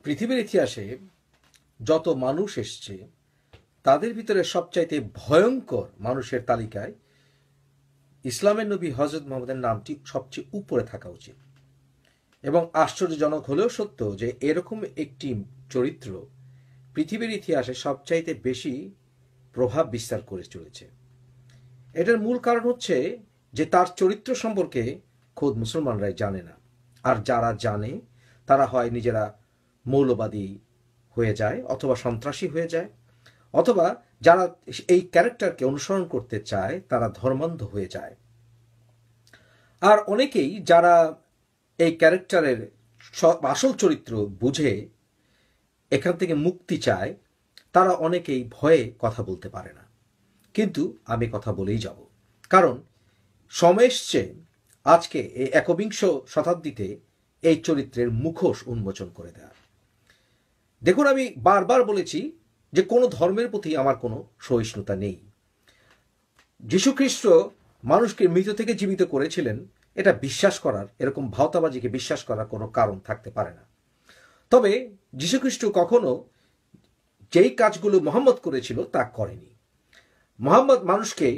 পৃথিবীর ইতিহাসে যত মানুষ এসছে তাদের ভিতরে সবচাইতে ভয়ঙ্কর মানুষের তালিকায় ইসলামের নবী হযরত মুহাম্মদের নামটি সবচেয়ে উপরে থাকা উচিত। এবং আশ্চর্যজনক হলেও সত্য যে এরকম একটি চরিত্র পৃথিবীর ইতিহাসে সবচাইতে বেশি প্রভাব বিস্তার করে চলেছে। এটার মূল কারণ হচ্ছে যে তার চরিত্র সম্পর্কে খোদ মুসলমানরাই জানে না, আর যারা জানে তারা হয় নিজেরা মৌলবাদী হয়ে যায় অথবা সন্ত্রাসী হয়ে যায়, অথবা যারা এই ক্যারেক্টারকে অনুসরণ করতে চায় তারা ধর্মান্ধ হয়ে যায়। আর অনেকেই যারা এই ক্যারেক্টারের আসল চরিত্র বুঝে এখান থেকে মুক্তি চায় তারা অনেকেই ভয়ে কথা বলতে পারে না, কিন্তু আমি কথা বলেই যাব। কারণ সময় এসছে আজকে এই একবিংশ শতাব্দীতে এই চরিত্রের মুখোশ উন্মোচন করে দেওয়া। দেখুন, আমি বারবার বলেছি যে কোনো ধর্মের প্রতি আমার কোনো সহিষ্ণুতা নেই। যীশুখ্রিস্ট মানুষকে মৃত থেকে জীবিত করেছিলেন, এটা বিশ্বাস করার, এরকম ভাওতাবাজিকে বিশ্বাস করার কোনো কারণ থাকতে পারে না। তবে যীশুখ্রিস্ট কখনো যেই কাজগুলো মুহাম্মদ করেছিল তা করেনি। মুহাম্মদ মানুষকে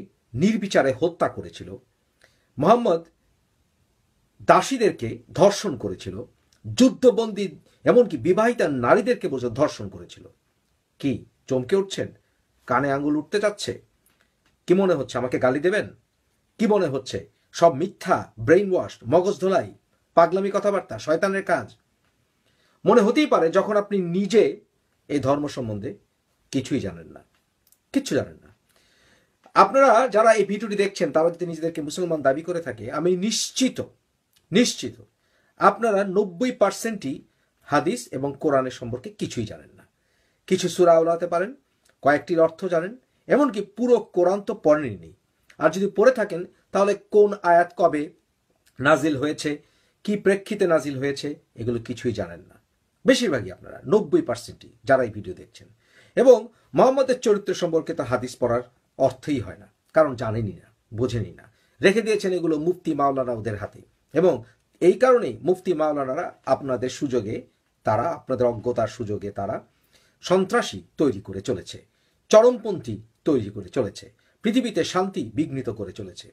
নির্বিচারে হত্যা করেছিল, মুহাম্মদ দাসীদেরকে ধর্ষণ করেছিল, যুদ্ধবন্দী এমনকি বিবাহিতা নারীদেরকে ধর্ষণ করেছিল। কি চমকে উঠছেন? কানে আঙুল উঠতে যাচ্ছে? কি মনে হচ্ছে আমাকে গালি দেবেন? কি মনে হচ্ছে সব মিথ্যা, ব্রেইন ওয়াশ, মগজ ধোলাই, পাগলামি কথাবার্তা, শয়তানের কাজ? মনে হতেই পারে যখন আপনি নিজে এই ধর্ম সম্বন্ধে কিছুই জানেন না, কিচ্ছু জানেন না। আপনারা যারা এই ভিডিওটি দেখছেন তারা যদি নিজেদেরকে মুসলমান দাবি করে থাকে, আমি নিশ্চিত আপনারা 90%ই হাদিস এবং কোরআনের সম্পর্কে কিছুই জানেন না। কিছু সূরা ওলাতে পারেন, কয়েকটির অর্থ জানেন, এমনকি পুরো কোরআন তো পড়েননি। আর যদি পড়ে থাকেন তাহলে কোন আয়াত কবে নাজিল হয়েছে, কি প্রেক্ষিতে নাজিল হয়েছে, এগুলো কিছুই জানেন না। বেশিরভাগই আপনারা 90%ই যারা এই ভিডিও দেখছেন। এবং মুহাম্মদের চরিত্র সম্পর্কে তো হাদিস পড়ার অর্থই হয় না, কারণ জানেনই না, বোঝেনি না। রেখে দিয়েছেন এগুলো মুফতি মাওলানা ওদের হাতে। এবং এই কারণেই মুফতি মাওলানারা আপনাদের সুযোগে, তারা আপনাদের অজ্ঞতার সুযোগে তারা সন্ত্রাসী তৈরি করে চলেছে, চরমপন্থী তৈরি করে চলেছে, পৃথিবীতে শান্তি বিঘ্নিত করে চলেছে।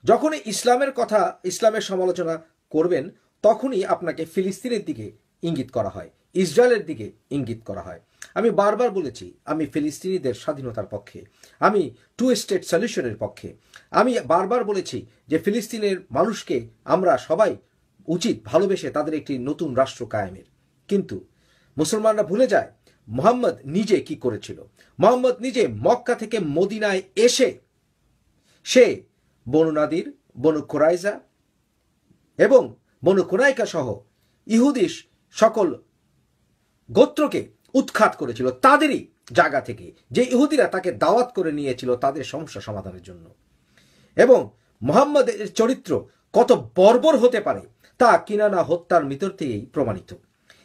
যখনই ইসলামের কথা, ইসলামের সমালোচনা করবেন তখনই আপনাকে ফিলিস্তিনের দিকে ইঙ্গিত করা হয়, ইসরায়েলের দিকে ইঙ্গিত করা হয়। আমি বারবার বলেছি আমি ফিলিস্তিনিদের স্বাধীনতার পক্ষে, আমি টু স্টেট সলিউশনের পক্ষে। আমি বারবার বলেছি যে ফিলিস্তিনের মানুষকে আমরা সবাই উচিত ভালোবেসে তাদের একটি নতুন রাষ্ট্র কায়েমের। কিন্তু মুসলমানরা ভুলে যায় মুহাম্মদ নিজে কি করেছিল। মুহাম্মদ নিজে মক্কা থেকে মদিনায় এসে সে বনু নাদির, বনু কুরাইজা এবং বনু কুরাইকা সহ ইহুদি সকল গোত্রকে উৎখাত করেছিল তাদেরই জায়গা থেকে, যে ইহুদিরা তাকে দাওয়াত করে নিয়েছিল তাদের সমস্যা সমাধানের জন্য। এবং মুহাম্মদের চরিত্র কত বর্বর হতে পারে তা কিনানা হত্যার ভিতর থেকেই প্রমাণিত।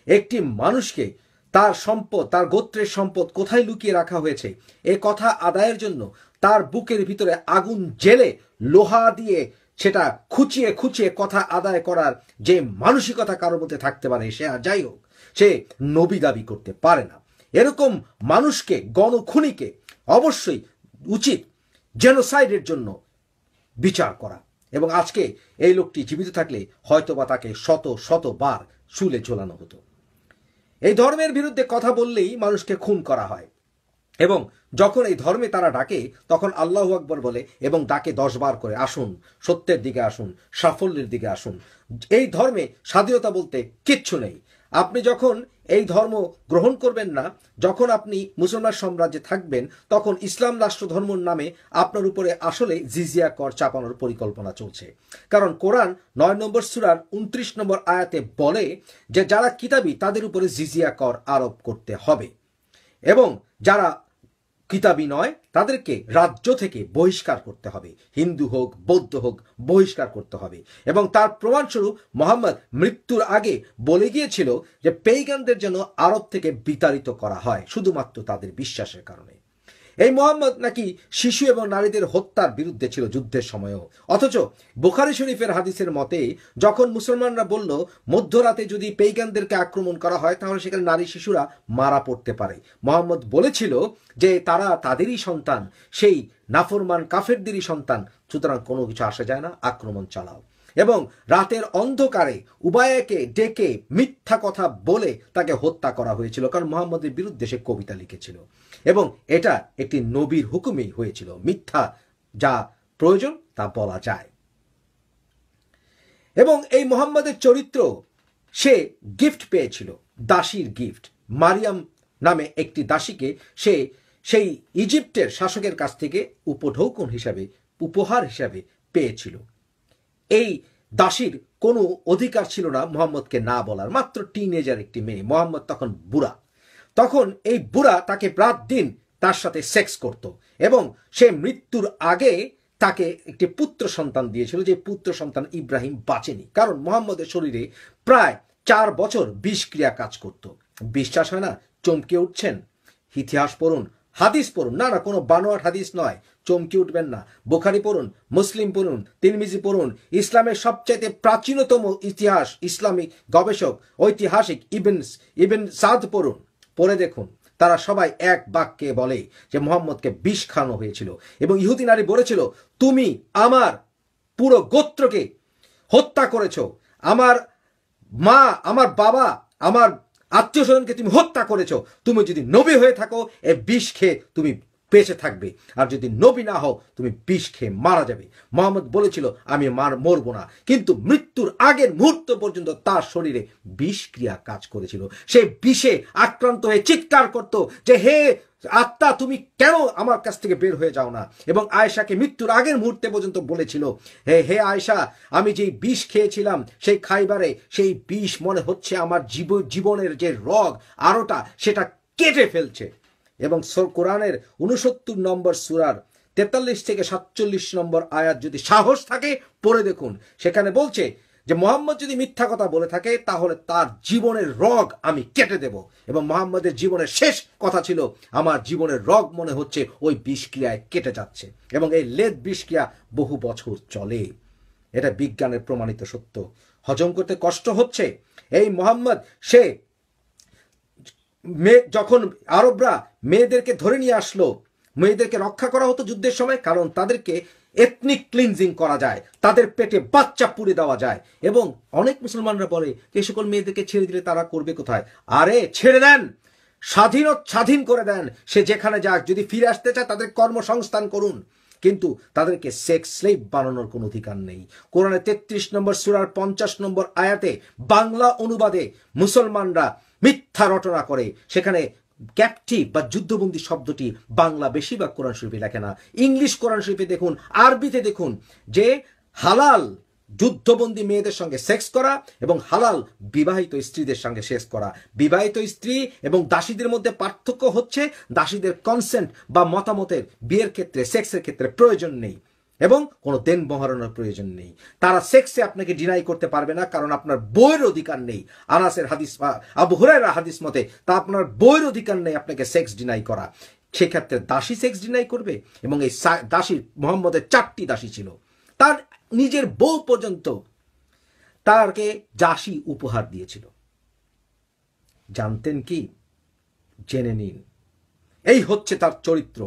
একটি মানুষকে তার সম্পদ, তার গোত্রের সম্পদ কোথায় লুকিয়ে রাখা হয়েছে এ কথা আদায়ের জন্য তার বুকের ভিতরে আগুন জেলে লোহা দিয়ে সেটা খুঁচিয়ে খুঁচিয়ে কথা আদায় করার যে মানসিকতা কারোর মধ্যে থাকতে পারে, সে আর যাই হোক, সে নবী দাবি করতে পারে না। এরকম মানুষকে, গণখুনিকে অবশ্যই উচিত জেনোসাইডের জন্য বিচার করা। এবং আজকে এই লোকটি জীবিত থাকলে হয়তোবা তাকে শত শতবার শুলে ঝোলানো হতো। এই ধর্মের বিরুদ্ধে কথা বললেই মানুষকে খুন করা হয়, এবং যখন এই ধর্মে তারা ডাকে তখন আল্লাহু আকবার বলে এবং ডাকে 10 বার করে, আসুন সত্যের দিকে আসুন, সাফল্যের দিকে আসুন। এই ধর্মে স্বাধীনতা বলতে কিচ্ছু নেই। আপনি যখন এই ধর্ম গ্রহণ করবেন না, যখন আপনি মুসলমান সাম্রাজ্যে থাকবেন, তখন ইসলাম রাষ্ট্র ধর্মর নামে আপনার উপরে আসলে জিজিয়া কর চাপানোর পরিকল্পনা চলছে। কারণ কোরআন 9 নম্বর সূরার 29 নম্বর আয়াতে বলে যে যারা কিতাবী তাদের উপরে জিজিয়া কর আরোপ করতে হবে, এবং যারা কিতাবী নয় তাদেরকে রাজ্য থেকে বহিষ্কার করতে হবে। হিন্দু হোক, বৌদ্ধ হোক, বহিষ্কার করতে হবে। এবং তার প্রমাণস্বরূপ মুহাম্মদ মৃত্যুর আগে বলে গিয়েছিল যে পেগানদের যেন আরব থেকে বিতাড়িত করা হয় শুধুমাত্র তাদের বিশ্বাসের কারণে। এই মোহাম্মদ নাকি শিশু এবং নারীদের হত্যার বিরুদ্ধে ছিল যুদ্ধের সময়ও। অথচ বুখারী শরীফের হাদিসের মতে যখন মুসলমানরা বলল মধ্যরাতে যদি পেইগানদেরকে আক্রমণ করা হয় তাহলে সেখানে নারী শিশুরা মারা পড়তে পারে, মোহাম্মদ বলেছিল যে তারা তাদেরই সন্তান, সেই নাফরমান কাফেরদেরই সন্তান, সুতরাং কোনো কিছু আসা যায় না, আক্রমণ চালাও। এবং রাতের অন্ধকারে উবায়াকে ডেকে মিথ্যা কথা বলে তাকে হত্যা করা হয়েছিল, কারণ মুহাম্মদের বিরুদ্ধে সে কবিতা লিখেছিল। এবং এটা একটি নবীর হুকুমেই হয়েছিল, মিথ্যা যা প্রয়োজন তা বলা যায়। এবং এই মুহাম্মদের চরিত্র, সে গিফট পেয়েছিল, দাসীর গিফট। মারিয়াম নামে একটি দাসীকে সে সেই ইজিপ্টের শাসকের কাছ থেকে উপঢৌকন হিসাবে, উপহার হিসাবে পেয়েছিল। এই দাসীর কোনো অধিকার ছিল না মুহাম্মদকে না বলার, মাত্র টিনেজার একটি মেয়ে। মুহাম্মদ তখন বুড়া, তখন এই বুড়া তাকে রাত দিন তার সাথে সেক্স করত এবং সে মৃত্যুর আগে তাকে একটি পুত্র সন্তান দিয়েছিল, যে পুত্র সন্তান ইব্রাহিম বাঁচেনি, কারণ মুহাম্মদের শরীরে প্রায় 4 বছর বিষক্রিয়া কাজ করত। বিশ্বাস হয় না? চমকে উঠছেন? ইতিহাস পড়ুন, হাদিস পড়ুন, না না কোনো বানোয়াট হাদিস নয়, চমকে উঠবেন না। বুখারী পড়ুন, মুসলিম পড়ুন, তিরমিজি পড়ুন, ইসলামের সবচাইতে প্রাচীনতম ইতিহাস ইসলামিক গবেষক ঐতিহাসিক ইবন সাদ পড়ুন, পড়ে দেখুন। তারা সবাই এক বাক্যে বলে যে মুহাম্মদকে বিষ খাওয়ানো হয়েছিল। এবং ইহুদি নারী বলেছিল, তুমি আমার পুরো গোত্রকে হত্যা করেছ, আমার মা, আমার বাবা, আমার আত্মীয় স্বজনকে তুমি হত্যা করেছো, তুমি যদি নবী হয়ে থাকো এ বিষ খেয়ে তুমি বেঁচে থাকবে, আর যদি নবী না হও তুমি বিষ খেয়ে মারা যাবে। মুহাম্মদ বলেছিল আমি মরবো না, কিন্তু মৃত্যুর আগের মুহূর্ত পর্যন্ত তার শরীরে বিষক্রিয়া কাজ করেছিল। সে বিষে আক্রান্ত হয়ে চিৎকার করত যে হে আত্মা, তুমি কেন আমার কাছ থেকে বের হয়ে যাও না। এবং আয়েশাকে মৃত্যুর আগের মুহূর্তে পর্যন্ত বলেছিল, হে আয়েশা, আমি যেই বিষ খেয়েছিলাম সেই খাইবারে, সেই বিষ মনে হচ্ছে আমার জীবনের যে রগ আরোটা সেটা কেটে ফেলছে। এবং কোরআনের 69 নম্বর সূরার 43 থেকে 47 নম্বর আয়াত যদি সাহস থাকে পড়ে দেখুন, সেখানে বলছে যে মুহাম্মদ যদি মিথ্যা কথা বলে থাকে তাহলে তার জীবনের রগ আমি কেটে দেব। এবং মুহাম্মদের জীবনের শেষ কথা ছিল, আমার জীবনের রগ মনে হচ্ছে ওই বিষক্রিয়ায় কেটে যাচ্ছে। এবং এই লেদ বিষক্রিয়া বহু বছর চলে, এটা বিজ্ঞানের প্রমাণিত সত্য। হজম করতে কষ্ট হচ্ছে। এই মুহাম্মদ সে যখন আরবরা মেয়েদেরকে ধরে নিয়ে আসলো, মেয়েদেরকে রক্ষা করা হতো যুদ্ধের সময়, কারণ তাদেরকে এথনিক ক্লিনজিং করা যায়, তাদের পেটে বাচ্চা পুড়ে দেওয়া যায়। এবং অনেক মুসলমানরা বলে যে সকল মেয়েদেরকে ছেড়ে দিলে তারা করবে কোথায়? আরে ছেড়ে দেন, স্বাধীন করে দেন, সে যেখানে যাক। যদি ফিরে আসতে চায় তাদের কর্মসংস্থান করুন, কিন্তু তাদেরকে সেক্স স্লেভ বানানোর কোনো অধিকার নেই। কোরআনে 33 নম্বর সূরার 50 নম্বর আয়াতে বাংলা অনুবাদে মুসলমানরা মিথ্যা রটনা করে, সেখানে ক্যাপটিভ বা যুদ্ধবন্দী শব্দটি বাংলা বেশিরভাগ কোরআন শরীফে লেখে না। ইংলিশ কোরআন শরীফে দেখুন, আরবিতে দেখুন যে হালাল যুদ্ধবন্দী মেয়েদের সঙ্গে সেক্স করা এবং হালাল বিবাহিত স্ত্রীদের সঙ্গে সেক্স করা। বিবাহিত স্ত্রী এবং দাসীদের মধ্যে পার্থক্য হচ্ছে দাসীদের কনসেন্ট বা মতামতের বিয়ের ক্ষেত্রে, সেক্সের ক্ষেত্রে প্রয়োজন নেই এবং কোনো দেন মহারণের প্রয়োজন নেই। তারা সেক্সে আপনাকে ডিনাই করতে পারবে না, কারণ আপনার বইয়ের অধিকার নেই। আনাসের হাদিস বা আবু হুরায়রার হাদিস মতে তা আপনার বইয়ের অধিকার নেই আপনাকে সেক্স ডিনাই করা। সেক্ষেত্রে দাসী সেক্স ডিনাই করবে। এবং এই দাসী, মুহাম্মদের 4টি দাসী ছিল, তার নিজের বউ পর্যন্ত তাকে দাসী উপহার দিয়েছিল। জানতেন কি? জেনে নিন। এই হচ্ছে তার চরিত্র।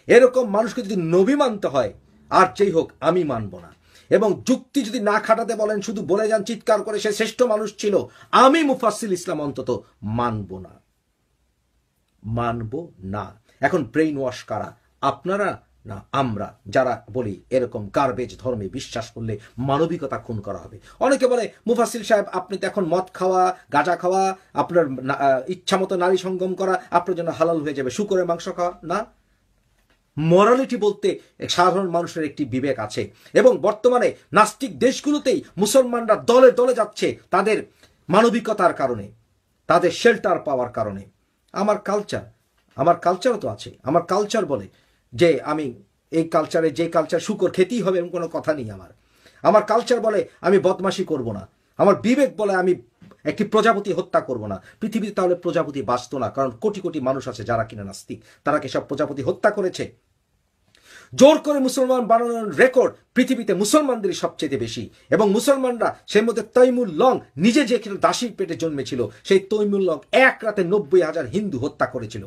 এরকম মানুষকে যদি নবী মানতে হয়, আর যেই হোক আমি মানব না। এবং যুক্তি যদি না খাটাতে বলেন, শুধু বলে যান চিৎকার করে সে শ্রেষ্ঠ মানুষ ছিল, আমি মুফাসসিল ইসলাম অন্তত মানব না। এখন ব্রেইন ওয়াশ কারা? আপনারা না আমরা, যারা বলি এরকম গার্বেজ ধর্মে বিশ্বাস করলে মানবিকতা খুন করা হবে। অনেকে বলে মুফাসসিল সাহেব আপনি তো এখন মদ খাওয়া, গাঁজা খাওয়া, আপনার ইচ্ছা মতো নারী সঙ্গম করা আপনার জন্য হালাল হয়ে যাবে, শুকরের মাংস খাওয়া না। মরালিটি বলতে সাধারণ মানুষের একটি বিবেক আছে। এবং বর্তমানে নাস্তিক দেশগুলোতেই মুসলমানরা দলে দলে যাচ্ছে তাদের মানবিকতার কারণে, তাদের শেল্টার পাওয়ার কারণে। আমার কালচারও তো আছে। আমার কালচার বলে যে আমি এই কালচারে, যে কালচার শুকর খেতেই হবে এমন কোনো কথা নেই। আমার কালচার বলে আমি বদমাশি করব না। আমার বিবেক বলে আমি একটি প্রজাপতি হত্যা করব না। পৃথিবীতে তাহলে প্রজাপতি বাঁচত না, কারণ কোটি কোটি মানুষ আছে যারা কিনা নাস্তিক, তারা কি সব প্রজাপতি হত্যা করেছে? জোর করে মুসলমান বানানোর রেকর্ড পৃথিবীতে মুসলমানদেরই সবচেয়ে বেশি, এবং মুসলমানরা সেই মধ্যে তৈমুর লং নিজে যে দাসীর পেটে জন্মেছিল, সেই তৈমুর লং এক রাতে 90,000 হিন্দু হত্যা করেছিল।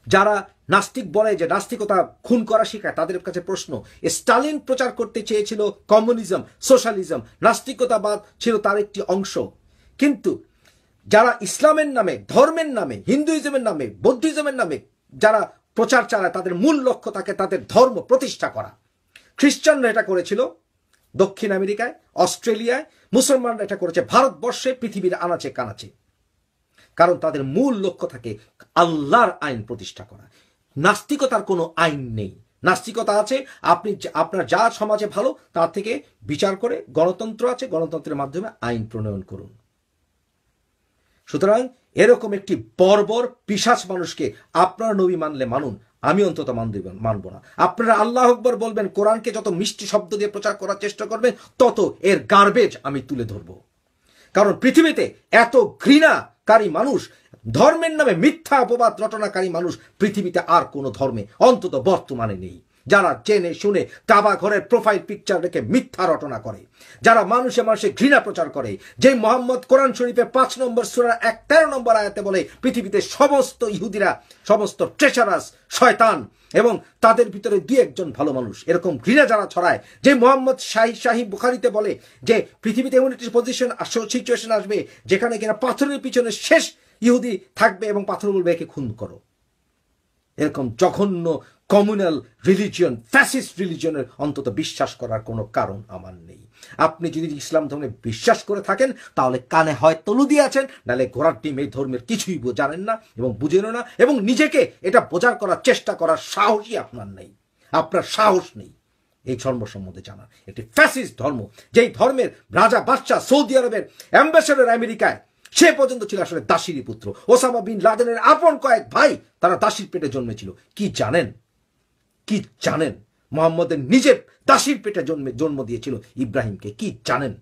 যারা নাস্তিক বলে যে নাস্তিকতা খুন করা শেখায়, তাদের কাছে প্রশ্ন, স্টালিন প্রচার করতে চেয়েছিল কমিউনিজম, সোশ্যালিজম, নাস্তিকতাবাদ ছিল তার একটি অংশ, কিন্তু যারা ইসলামের নামে, ধর্মের নামে, হিন্দুইজমের নামে, বৌদ্ধিজমের নামে যারা প্রচার চালায়, তাদের মূল লক্ষ্য থাকে তাদের ধর্ম প্রতিষ্ঠা করা। খ্রিস্টানরা এটা করেছিল দক্ষিণ আমেরিকায়, অস্ট্রেলিয়ায়, মুসলমানরা এটা করেছে ভারতবর্ষে, পৃথিবীর আনাচে কানাচে, কারণ তাদের মূল লক্ষ্য থাকে আল্লাহর আইন প্রতিষ্ঠা করা। নাস্তিকতার কোনো আইন নেই। নাস্তিকতা আছে আপনি আপনার যা সমাজে ভালো তার থেকে বিচার করে, গণতন্ত্র আছে, গণতন্ত্রের মাধ্যমে আইন প্রণয়ন করুন। সুতরাং এরকম একটি বর্বর পিশাচ মানুষকে আপনার নবী মানলে মানুন, আমি অন্তত মানব না। আপনারা আল্লাহ আকবার বলবেন, কোরআনকে যত মিষ্টি শব্দ দিয়ে প্রচার করার চেষ্টা করবেন, তত এর গার্বেজ আমি তুলে ধরব। কারণ পৃথিবীতে এত ঘৃণাকারী মানুষ, ধর্মের নামে মিথ্যা অপবাদ রটনাকারী মানুষ পৃথিবীতে আর কোনো ধর্মে অন্তত বর্তমানে নেই। যারা জেনে শুনে টাবা ঘরের প্রোফাইল পিকচার রেখে মিথ্যা রটনা করে, যারা মানুষে মানুষে ঘৃণা প্রচার করে, যে মোহাম্মদ কোরআন শরীফে 5 নম্বর সূরার 13 নম্বর আয়াতে বলে পৃথিবীতে সমস্ত ইহুদিরা, সমস্ত ট্রেচারাস, শয়তান, এবং তাদের ভিতরে 2-1 জন ভালো মানুষ, এরকম ঘৃণা যারা ছড়ায়, যে মোহাম্মদ শাহী বুখারীতে বলে যে পৃথিবীতে এমন একটি সিচুয়েশন আসবে যেখানে কিনা পাথরের পিছনে শেষ ইহুদি থাকবে এবং পাথর বলবে একে খুন করো। এরকম জঘন্য কমিউনাল রিলিজিয়ন, ফ্যাসিস্ট রিলিজিয়নের অন্তত বিশ্বাস করার কোনো কারণ আমার নেই। আপনি যদি ইসলাম ধর্মে বিশ্বাস করে থাকেন, তাহলে কানে হয় তলু দিয়ে আছেন, নাহলে ঘোড়ার ডিম এই ধর্মের কিছুই জানেন না এবং বুঝেনও না, এবং নিজেকে এটা বোঝার করার চেষ্টা করার সাহসই আপনার নেই। আপনার সাহস নেই এই ধর্ম সম্বন্ধে জানা। একটি ফ্যাসিস্ট ধর্ম, যেই ধর্মের রাজা বাদশাহ সৌদি আরবের অ্যাম্বাসেডর আমেরিকায়, সে পর্যন্ত ছিল আসলে দাসীরই পুত্র। ওসামা বিন লাদেনের আপন কয়েক ভাই, তারা দাসীর পেটে জন্মেছিল। কি জানেন? কি জানেন? মোহাম্মদের নিজের দাসীর পেটে জন্ম দিয়েছিল ইব্রাহিমকে। কি জানেন?